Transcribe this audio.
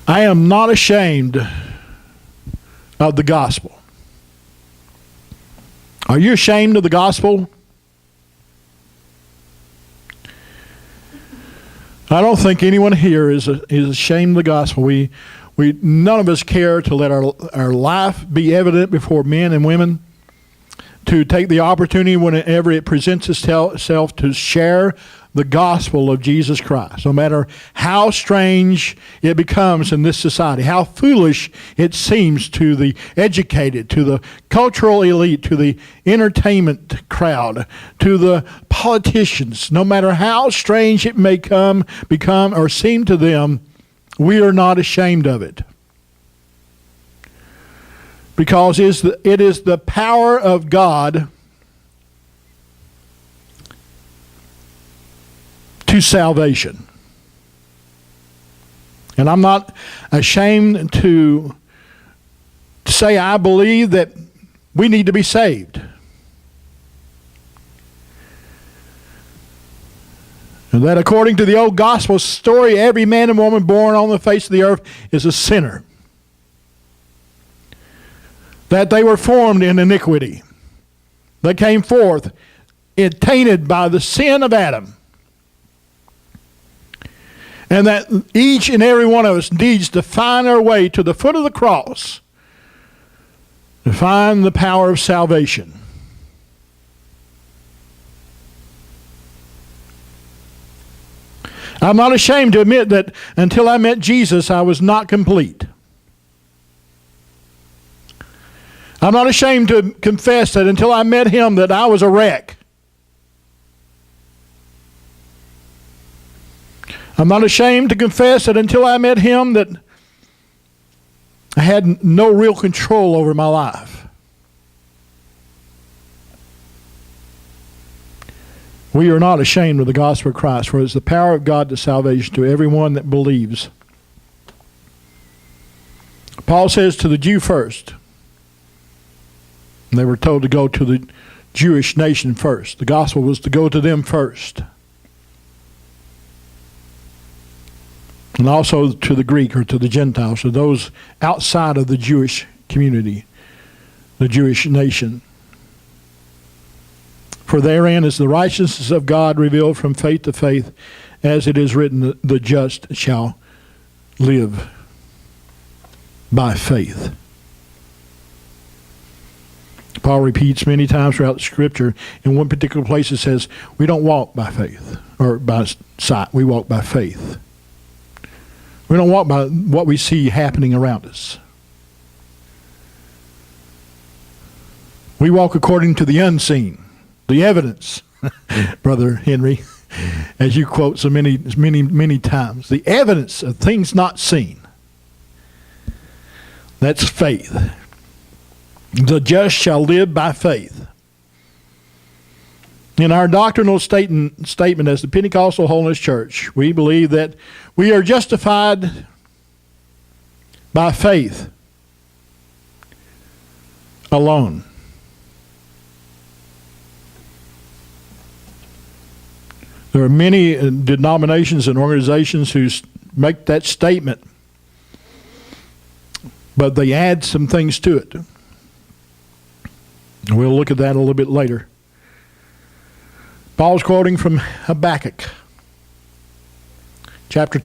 I am not ashamed of the gospel. Are you ashamed of the gospel? I don't think anyone here is ashamed of the gospel. We none of us care to let our life be evident before men and women, to take the opportunity whenever it presents itself to share the gospel of Jesus Christ, no matter how strange it becomes in this society, how foolish it seems to the educated, to the cultural elite, to the entertainment crowd, to the politicians. No matter how strange it may become or seem to them, we are not ashamed of it. Because it is the power of God to salvation. And I'm not ashamed to say I believe that we need to be saved. And that according to the old gospel story, every man and woman born on the face of the earth is a sinner. That they were formed in iniquity. They came forth tainted by the sin of Adam. And that each and every one of us needs to find our way to the foot of the cross to find the power of salvation. I'm not ashamed to admit that until I met Jesus, I was not complete. I'm not ashamed to confess that until I met him that I was a wreck. I'm not ashamed to confess that until I met him that I had no real control over my life. We are not ashamed of the gospel of Christ, for it is the power of God to salvation to everyone that believes. Paul says to the Jew first. They were told to go to the Jewish nation first. The gospel was to go to them first. And also to the Greek or to the Gentiles, to those outside of the Jewish community, the Jewish nation. For therein is the righteousness of God revealed from faith to faith, as it is written, the just shall live by faith. Paul repeats many times throughout the Scripture. In one particular place it says, we don't walk by faith or by sight. We walk by faith. We don't walk by what we see happening around us. We walk according to the unseen, the evidence, Brother Henry, as you quote so many times. The evidence of things not seen. That's faith. The just shall live by faith. In our doctrinal statement as the Pentecostal Holiness Church, we believe that we are justified by faith alone. There are many denominations and organizations who make that statement, but they add some things to it. We'll look at that a little bit later. Paul's quoting from Habakkuk, chapter